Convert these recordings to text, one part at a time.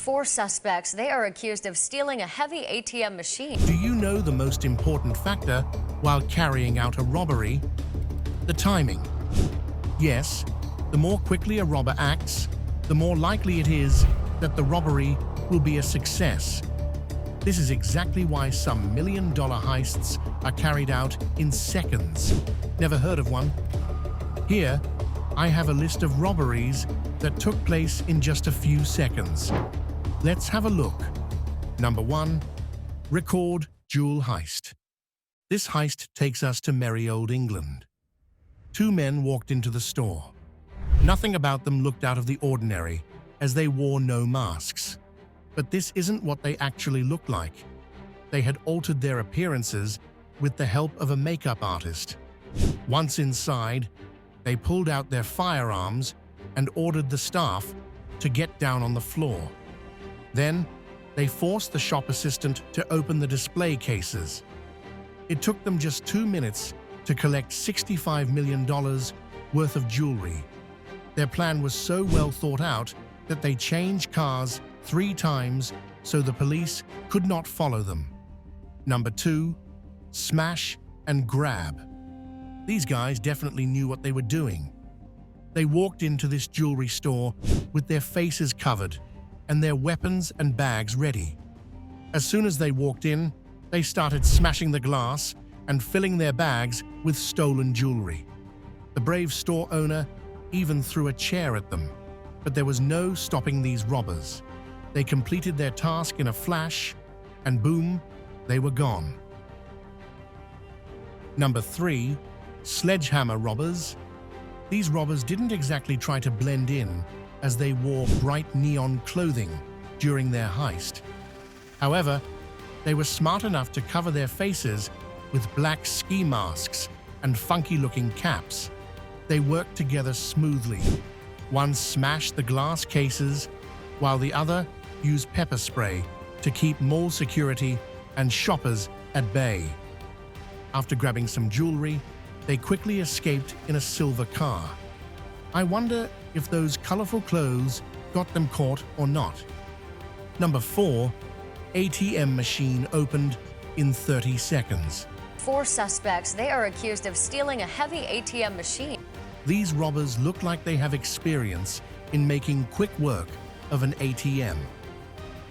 Four suspects. They are accused of stealing a heavy ATM machine. Do you know the most important factor while carrying out a robbery? The timing. Yes, the more quickly a robber acts, the more likely it is that the robbery will be a success. This is exactly why some million-dollar heists are carried out in seconds. Never heard of one? Here, I have a list of robberies that took place in just a few seconds. Let's have a look. Number 1. Record jewel heist. This heist takes us to merry old England. Two men walked into the store. Nothing about them looked out of the ordinary, as they wore no masks. But this isn't what they actually looked like. They had altered their appearances with the help of a makeup artist. Once inside, they pulled out their firearms and ordered the staff to get down on the floor. Then, they forced the shop assistant to open the display cases. It took them just 2 minutes to collect $65 million worth of jewelry. Their plan was so well thought out that they changed cars 3 times so the police could not follow them. Number 2. Smash and grab. These guys definitely knew what they were doing. They walked into this jewelry store with their faces covered and their weapons and bags ready. As soon as they walked in, they started smashing the glass and filling their bags with stolen jewelry. The brave store owner even threw a chair at them, but there was no stopping these robbers. They completed their task in a flash, and boom, they were gone. Number 3. Sledgehammer robbers. These robbers didn't exactly try to blend in, as they wore bright neon clothing during their heist. However, they were smart enough to cover their faces with black ski masks and funky-looking caps. They worked together smoothly. One smashed the glass cases, while the other used pepper spray to keep mall security and shoppers at bay. After grabbing some jewelry, they quickly escaped in a silver car. I wonder if those colorful clothes got them caught or not. Number 4. ATM machine opened in 30 seconds. Four suspects. They are accused of stealing a heavy ATM machine. These robbers look like they have experience in making quick work of an ATM.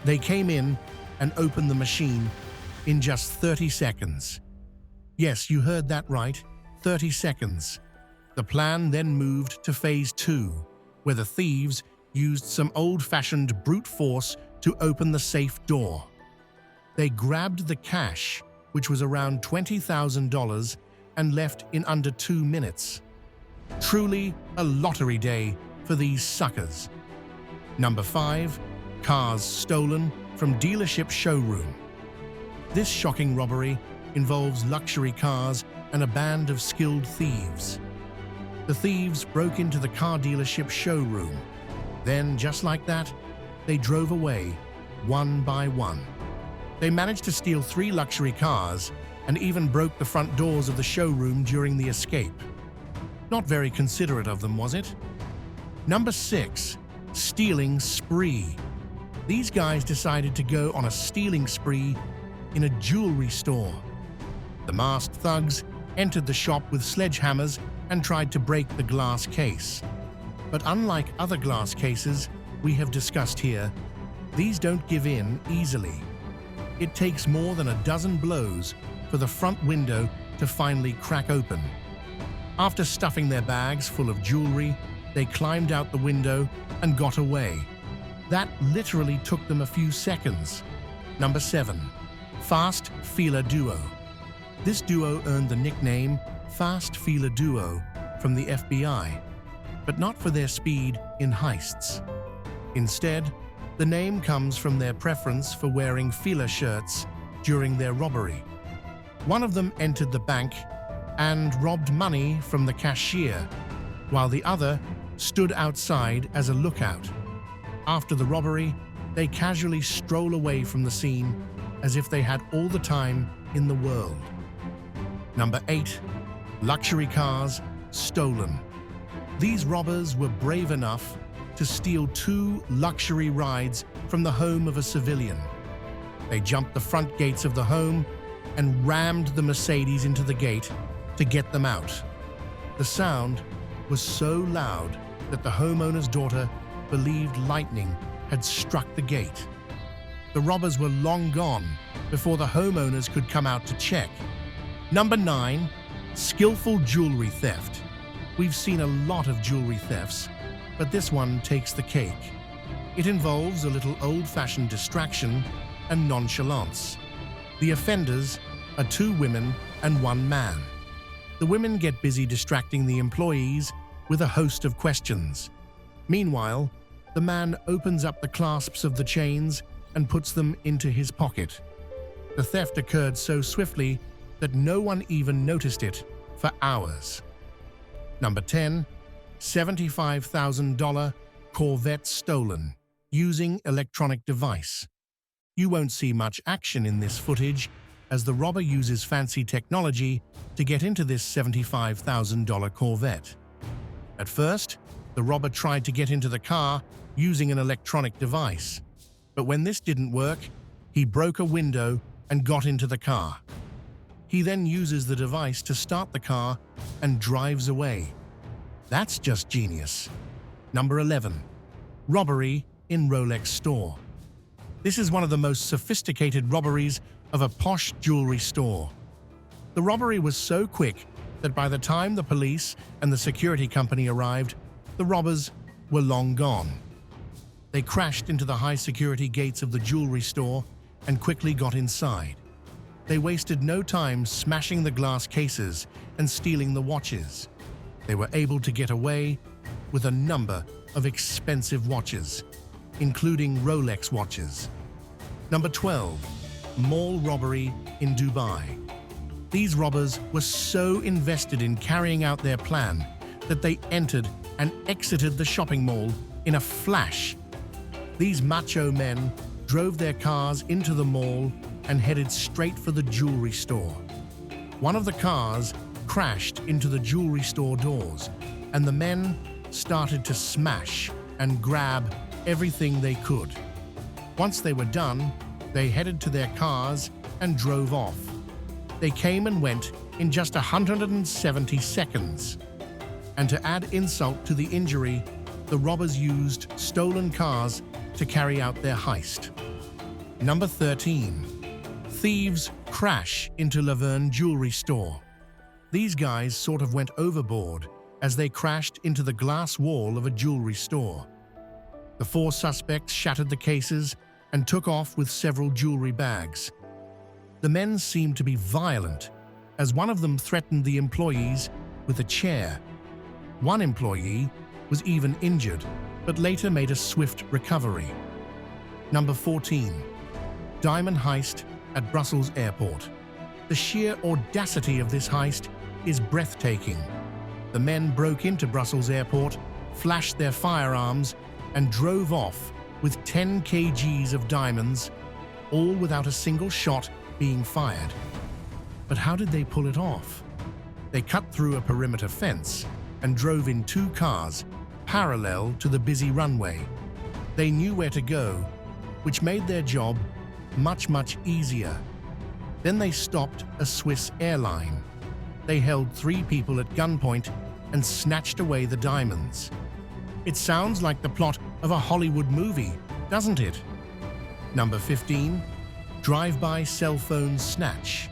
They came in and opened the machine in just 30 seconds. Yes, you heard that right, 30 seconds. The plan then moved to phase 2, where the thieves used some old-fashioned brute force to open the safe door. They grabbed the cash, which was around $20,000, and left in under 2 minutes. Truly a lottery day for these suckers. Number 5. Cars stolen from dealership showroom. This shocking robbery involves luxury cars and a band of skilled thieves. The thieves broke into the car dealership showroom. Then, just like that, they drove away, one by one. They managed to steal 3 luxury cars and even broke the front doors of the showroom during the escape. Not very considerate of them, was it? Number 6. Stealing spree. These guys decided to go on a stealing spree in a jewelry store. The masked thugs entered the shop with sledgehammers and tried to break the glass case. But unlike other glass cases we have discussed here, these don't give in easily. It takes more than a dozen blows for the front window to finally crack open. After stuffing their bags full of jewelry, they climbed out the window and got away. That literally took them a few seconds. Number 7. Fast Feeler Duo. This duo earned the nickname Fast Feeler Duo from the FBI, but not for their speed in heists. Instead, the name comes from their preference for wearing feeler shirts during their robbery. One of them entered the bank and robbed money from the cashier, while the other stood outside as a lookout. After the robbery, they casually stroll away from the scene as if they had all the time in the world. Number 8. Luxury cars stolen. These robbers were brave enough to steal 2 luxury rides from the home of a civilian. They jumped the front gates of the home and rammed the Mercedes into the gate to get them out. The sound was so loud that the homeowner's daughter believed lightning had struck the gate. The robbers were long gone before the homeowners could come out to check. Number 9, skillful jewelry theft. We've seen a lot of jewelry thefts, but this one takes the cake. It involves a little old-fashioned distraction and nonchalance. The offenders are 2 women and 1 man. The women get busy distracting the employees with a host of questions. Meanwhile, the man opens up the clasps of the chains and puts them into his pocket. The theft occurred so swiftly that no one even noticed it for hours. Number 10, $75,000 Corvette stolen using electronic device. You won't see much action in this footage as the robber uses fancy technology to get into this $75,000 Corvette. At first, the robber tried to get into the car using an electronic device, but when this didn't work, he broke a window and got into the car. He then uses the device to start the car and drives away. That's just genius. Number 11, robbery in Rolex store. This is one of the most sophisticated robberies of a posh jewelry store. The robbery was so quick that by the time the police and the security company arrived, the robbers were long gone. They crashed into the high-security gates of the jewelry store and quickly got inside. They wasted no time smashing the glass cases and stealing the watches. They were able to get away with a number of expensive watches, including Rolex watches. Number 12, mall robbery in Dubai. These robbers were so invested in carrying out their plan that they entered and exited the shopping mall in a flash. These macho men drove their cars into the mall and headed straight for the jewelry store. One of the cars crashed into the jewelry store doors, and the men started to smash and grab everything they could. Once they were done, they headed to their cars and drove off. They came and went in just 170 seconds. And to add insult to the injury, the robbers used stolen cars to carry out their heist. Number 13, thieves crash into Laverne jewelry store. These guys sort of went overboard as they crashed into the glass wall of a jewelry store. The 4 suspects shattered the cases and took off with several jewelry bags. The men seemed to be violent, as one of them threatened the employees with a chair. One employee was even injured, but later made a swift recovery. Number 14, diamond heist at Brussels airport. The sheer audacity of this heist is breathtaking. The men broke into Brussels airport, flashed their firearms, and drove off with 10 kgs of diamonds, all without a single shot being fired. But how did they pull it off? They cut through a perimeter fence and drove in 2 cars, parallel to the busy runway. They knew where to go, which made their job much easier. Then they stopped a Swiss airline. They held 3 people at gunpoint and snatched away the diamonds. It sounds like the plot of a Hollywood movie, doesn't it? Number 15, drive-by cell phone snatch.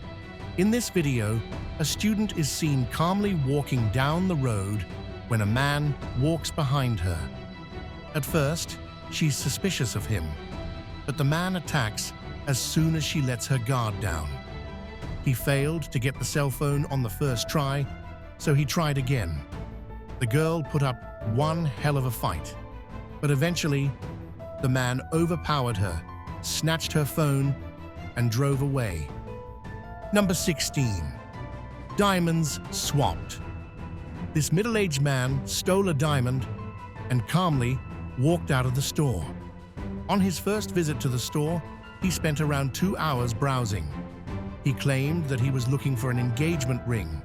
In this video, a student is seen calmly walking down the road when a man walks behind her. At first, she's suspicious of him, but the man attacks as soon as she lets her guard down. He failed to get the cell phone on the first try, so he tried again. The girl put up one hell of a fight, but eventually, the man overpowered her, snatched her phone, and drove away. Number 16, diamonds swapped. This middle-aged man stole a diamond and calmly walked out of the store. On his first visit to the store, he spent around 2 hours browsing. He claimed that he was looking for an engagement ring.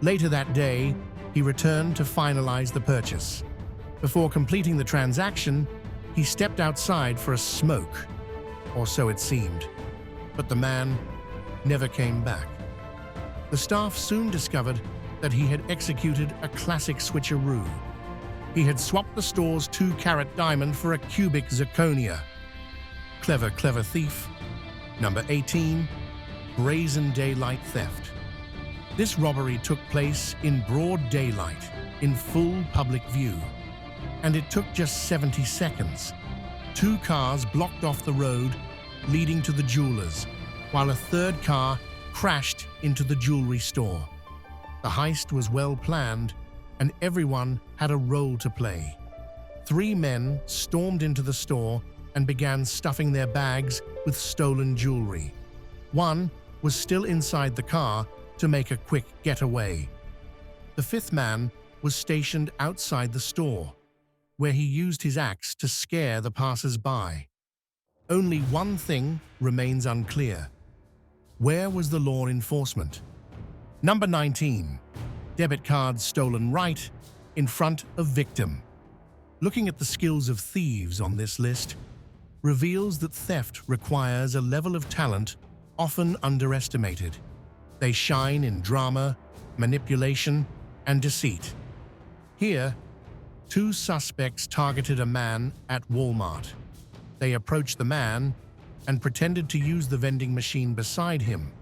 Later that day, he returned to finalize the purchase. Before completing the transaction, he stepped outside for a smoke, or so it seemed, but the man never came back. The staff soon discovered that he had executed a classic switcheroo. He had swapped the store's 2-carat diamond for a cubic zirconia. Clever, clever thief. Number 18, brazen daylight theft. This robbery took place in broad daylight, in full public view, and it took just 70 seconds. 2 cars blocked off the road leading to the jeweler's, while a 3rd car crashed into the jewelry store. The heist was well planned, and everyone had a role to play. 3 men stormed into the store and began stuffing their bags with stolen jewelry. 1 was still inside the car to make a quick getaway. The 5th man was stationed outside the store, where he used his axe to scare the passers-by. Only one thing remains unclear. Where was the law enforcement? Number 19. Debit card stolen right in front of victim. Looking at the skills of thieves on this list reveals that theft requires a level of talent often underestimated. They shine in drama, manipulation, and deceit. Here, 2 suspects targeted a man at Walmart. They approached the man and pretended to use the vending machine beside him.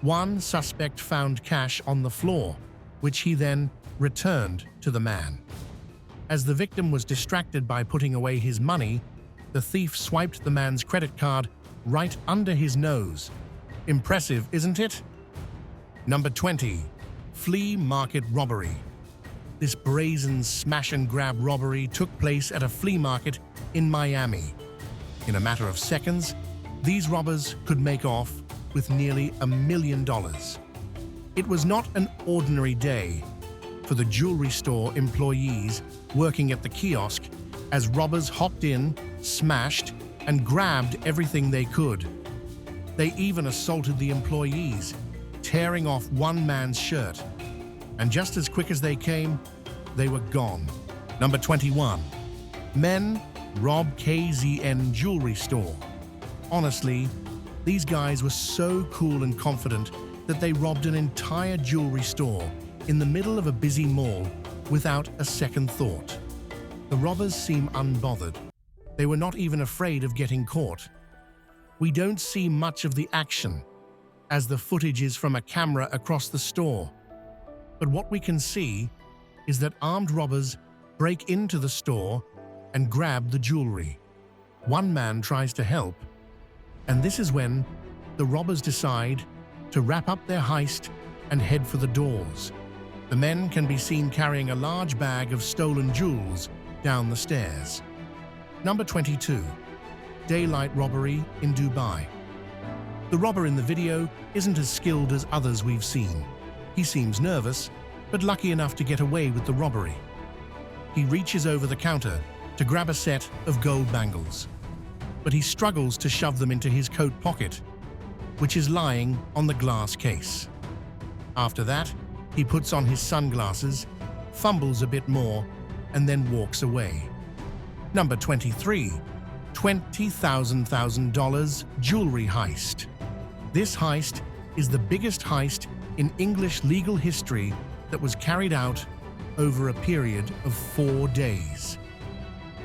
One suspect found cash on the floor, which he then returned to the man. As the victim was distracted by putting away his money, the thief swiped the man's credit card right under his nose. Impressive, isn't it? Number 20. Flea market robbery. This brazen smash-and-grab robbery took place at a flea market in Miami. In a matter of seconds, these robbers could make off with nearly $1 million. It was not an ordinary day for the jewelry store employees working at the kiosk as robbers hopped in, smashed, and grabbed everything they could. They even assaulted the employees, tearing off one man's shirt. And just as quick as they came, they were gone. Number 21. Men rob KZN jewelry store. Honestly, these guys were so cool and confident that they robbed an entire jewelry store in the middle of a busy mall without a second thought. The robbers seem unbothered. They were not even afraid of getting caught. We don't see much of the action, as the footage is from a camera across the store. But what we can see is that armed robbers break into the store and grab the jewelry. One man tries to help, and this is when the robbers decide to wrap up their heist and head for the doors. The men can be seen carrying a large bag of stolen jewels down the stairs. Number 22. Daylight robbery in Dubai. The robber in the video isn't as skilled as others we've seen. He seems nervous, but lucky enough to get away with the robbery. He reaches over the counter to grab a set of gold bangles, but he struggles to shove them into his coat pocket, which is lying on the glass case. After that, he puts on his sunglasses, fumbles a bit more, and then walks away. Number 23. $20,000 jewelry heist. This heist is the biggest heist in English legal history that was carried out over a period of 4 days.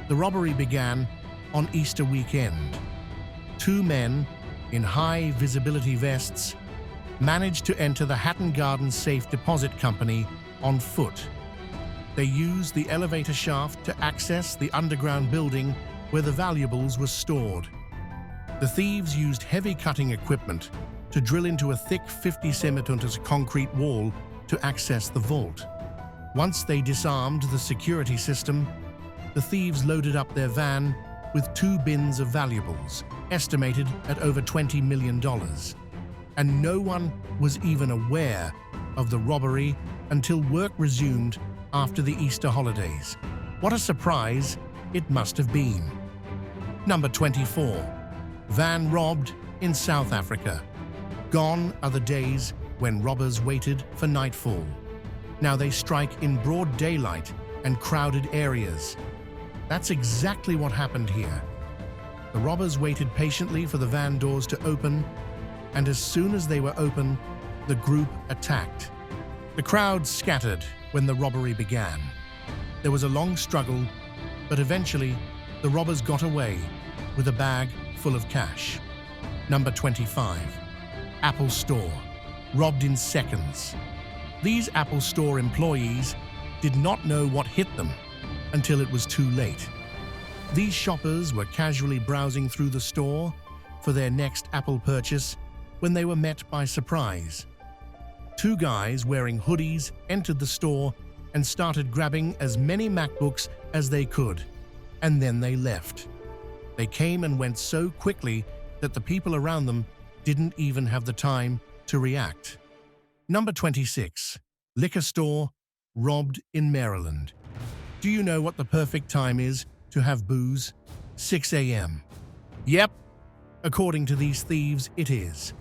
The robbery began on Easter weekend. 2 men in high-visibility vests managed to enter the Hatton Garden Safe Deposit Company on foot. They used the elevator shaft to access the underground building where the valuables were stored. The thieves used heavy cutting equipment to drill into a thick 50 centimeters concrete wall to access the vault. Once they disarmed the security system, the thieves loaded up their van with 2 bins of valuables, estimated at over $20 million. And no one was even aware of the robbery until work resumed after the Easter holidays. What a surprise it must have been. Number 24. Van robbed in South Africa. Gone are the days when robbers waited for nightfall. Now they strike in broad daylight and crowded areas. That's exactly what happened here. The robbers waited patiently for the van doors to open, and as soon as they were open, the group attacked. The crowd scattered when the robbery began. There was a long struggle, but eventually the robbers got away with a bag full of cash. Number 25. Apple Store. Robbed in seconds. These Apple Store employees did not know what hit them until it was too late. These shoppers were casually browsing through the store for their next Apple purchase when they were met by surprise. Two guys wearing hoodies entered the store and started grabbing as many MacBooks as they could, and then they left. They came and went so quickly that the people around them didn't even have the time to react. Number 26. Liquor Store. Robbed in Maryland. Do you know what the perfect time is to have booze? 6 a.m. Yep, according to these thieves, it is.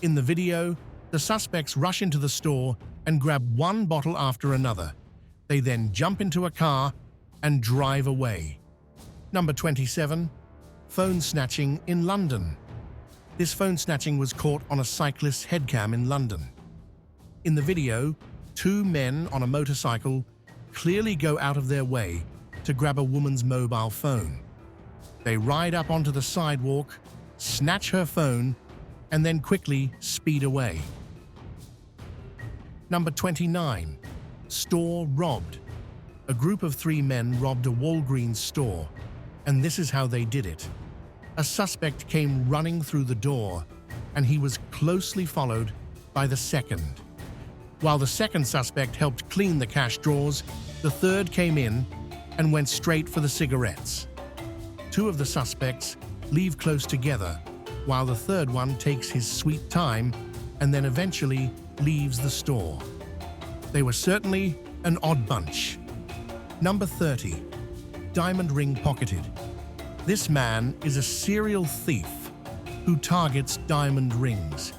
In the video, the suspects rush into the store and grab one bottle after another. They then jump into a car and drive away. Number 27. Phone snatching in London. This phone snatching was caught on a cyclist's headcam in London. In the video, two men on a motorcycle clearly go out of their way to grab a woman's mobile phone. They ride up onto the sidewalk, snatch her phone, and then quickly speed away. Number 29. Store robbed. A group of three men robbed a Walgreens store, and this is how they did it. A suspect came running through the door, and he was closely followed by the second. While the second suspect helped clean the cash drawers, the third came in and went straight for the cigarettes. Two of the suspects leave close together, while the third one takes his sweet time and then eventually leaves the store. They were certainly an odd bunch. Number 30. Diamond ring pocketed. This man is a serial thief who targets diamond rings.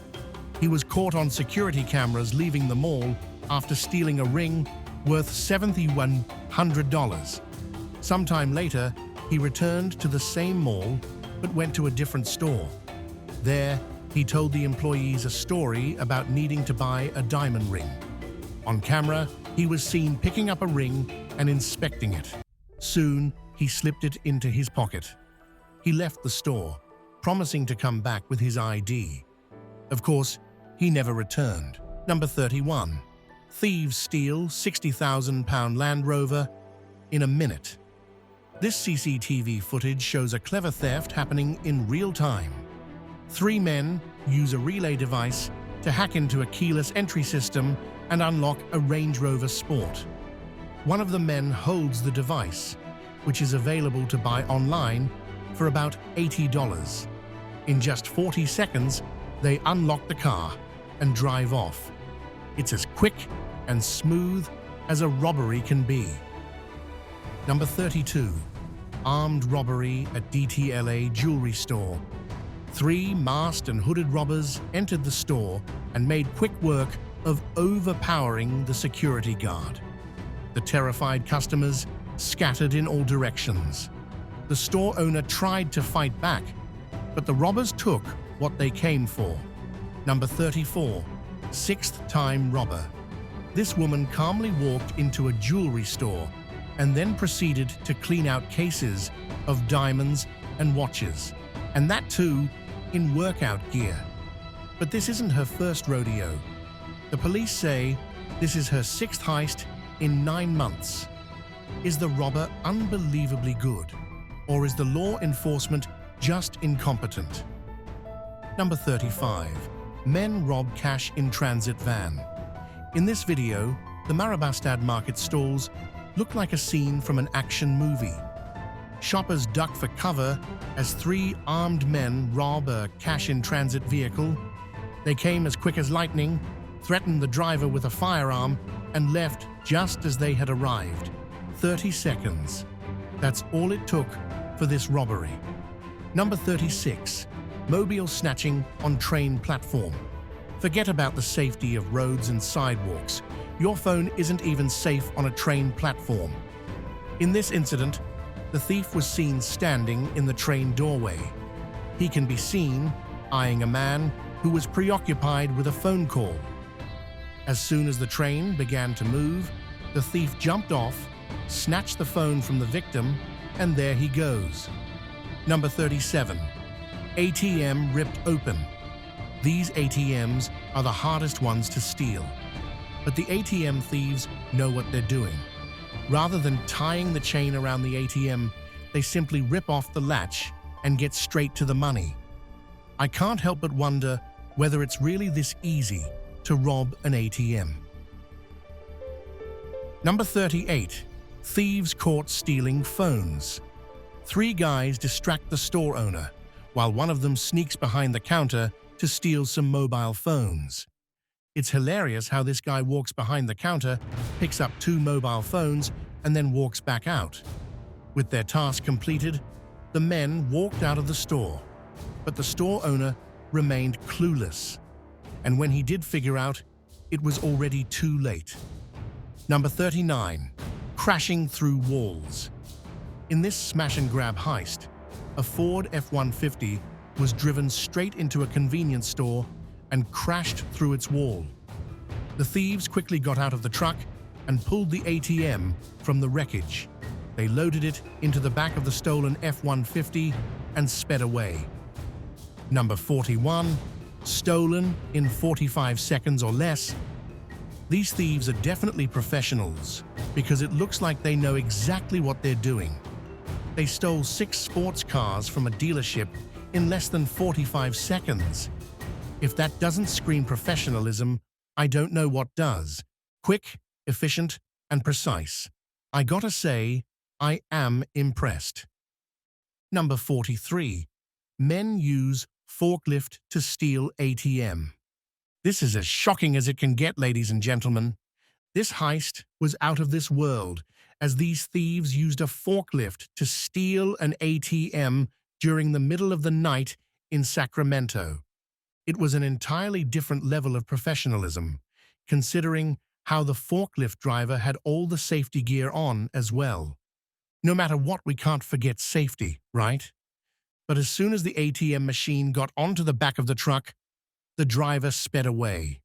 He was caught on security cameras leaving the mall after stealing a ring worth $7,100. Sometime later, he returned to the same mall but went to a different store. There, he told the employees a story about needing to buy a diamond ring. On camera, he was seen picking up a ring and inspecting it. Soon, he slipped it into his pocket. He left the store, promising to come back with his ID. Of course, he never returned. Number 31. Thieves steal £60,000 Land Rover in a minute. This CCTV footage shows a clever theft happening in real time. Three men use a relay device to hack into a keyless entry system and unlock a Range Rover Sport. One of the men holds the device, which is available to buy online for about $80. In just 40 seconds, they unlock the car and drive off. It's as quick and smooth as a robbery can be. Number 32. Armed robbery at DTLA jewelry store. Three masked and hooded robbers entered the store and made quick work of overpowering the security guard. The terrified customers scattered in all directions. The store owner tried to fight back, but the robbers took what they came for. Number 34. Sixth-time robber. This woman calmly walked into a jewelry store and then proceeded to clean out cases of diamonds and watches, and that too in workout gear. But this isn't her first rodeo. The police say this is her sixth heist in 9 months. Is the robber unbelievably good, or is the law enforcement just incompetent? Number 35. Men rob cash in transit van. In this video, the Marabastad market stalls look like a scene from an action movie. Shoppers duck for cover as three armed men rob a cash-in-transit vehicle. They came as quick as lightning, threatened the driver with a firearm, and left just as they had arrived. 30 seconds. That's all it took for this robbery. Number 36. Mobile snatching on train platform. Forget about the safety of roads and sidewalks. Your phone isn't even safe on a train platform. In this incident, the thief was seen standing in the train doorway. He can be seen eyeing a man who was preoccupied with a phone call. As soon as the train began to move, the thief jumped off, snatched the phone from the victim, and there he goes. Number 37. ATM ripped open. These ATMs are the hardest ones to steal. But the ATM thieves know what they're doing. Rather than tying the chain around the ATM, they simply rip off the latch and get straight to the money. I can't help but wonder whether it's really this easy to rob an ATM. Number 38. Thieves caught stealing phones. 3 guys distract the store owner, while one of them sneaks behind the counter to steal some mobile phones. It's hilarious how this guy walks behind the counter, picks up 2 mobile phones, and then walks back out. With their task completed, the men walked out of the store, but the store owner remained clueless. And when he did figure out, it was already too late. Number 39. Crashing through walls. In this smash-and-grab heist, a Ford F-150 was driven straight into a convenience store and crashed through its wall. The thieves quickly got out of the truck and pulled the ATM from the wreckage. They loaded it into the back of the stolen F-150 and sped away. Number 41. Stolen in 45 seconds or less. These thieves are definitely professionals because it looks like they know exactly what they're doing. They stole 6 sports cars from a dealership in less than 45 seconds. If that doesn't scream professionalism, I don't know what does. Quick, efficient, and precise. I gotta say, I am impressed. Number 43. Men use forklift to steal ATM. This is as shocking as it can get, ladies and gentlemen. This heist was out of this world, as these thieves used a forklift to steal an ATM during the middle of the night in Sacramento. It was an entirely different level of professionalism, considering how the forklift driver had all the safety gear on as well. No matter what, we can't forget safety, right? But as soon as the ATM machine got onto the back of the truck, the driver sped away.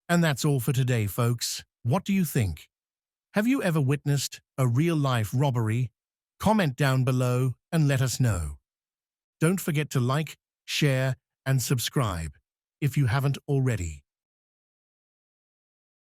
And that's all for today, folks. What do you think? Have you ever witnessed a real-life robbery? Comment down below and let us know. Don't forget to like, share, and subscribe if you haven't already.